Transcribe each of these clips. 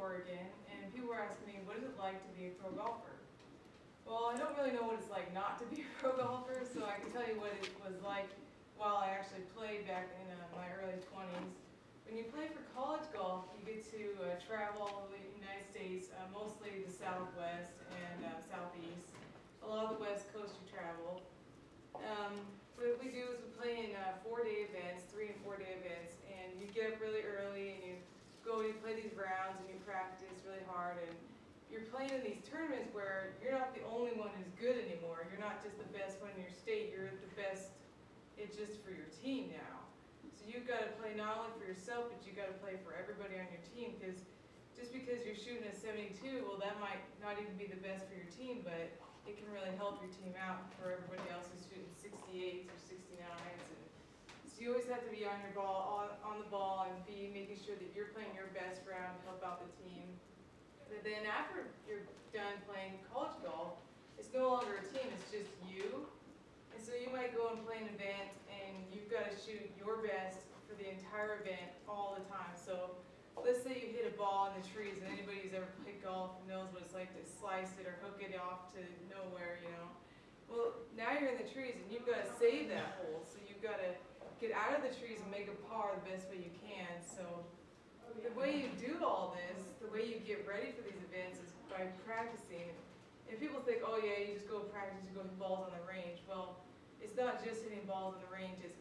Oregon, and people were asking me, what is it like to be a pro golfer? Well, I don't really know what it's like not to be a pro golfer, so I can tell you what it was like while I actually played back in my early 20s. When you play for college golf, you get to travel all over the United States, mostly the Southwest and Southeast. A lot of the West Coast you travel. What we do is we play in 4-day events, 3 and 4-day events, and you get up really early and you go and you play these rounds and you practice really hard, and you're playing in these tournaments where you're not the only one who's good anymore. You're not just the best one in your state, you're the best. It's just for your team now. So you've got to play not only for yourself, but you've got to play for everybody on your team, because just because you're shooting a 72, well, that might not even be the best for your team, but it can really help your team out for everybody else who's shooting 68s or 69s. And so you always have to be on your ball, on the ball, and be making sure that you're playing your best round to help out the team. But then after you're done playing college golf, it's no longer a team, it's just you. And so you might go and play an event and you've got to shoot your best for the entire event all the time. So let's say you hit a ball in the trees, and anybody who's ever played golf knows what it's like to slice it or hook it off to nowhere, you know. Well, now you're in the trees and you've got to save that hole. So you've got to get out of the trees and make a par the best way you can. So the way you do all this, the way you get ready for these events is by practicing. And people think, oh yeah, you just go practice, you go hit balls on the range. Well, it's not just hitting balls on the range, it's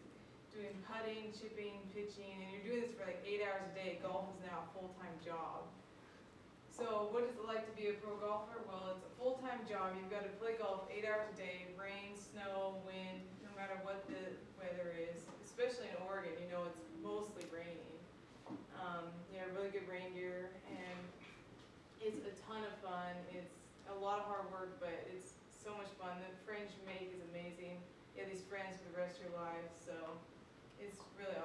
doing putting, chipping, pitching, and you're doing this for like 8 hours a day. Golf is now a full-time job. So what is it like to be a pro golfer? Well, it's a full-time job. You've got to play golf 8 hours a day, rain, snow, wind, no matter what the weather is. Especially in Oregon, you know it's mostly raining. Yeah, really good rain gear, and it's a ton of fun. It's a lot of hard work, but it's so much fun. The friends you make is amazing. You have these friends for the rest of your life, so it's really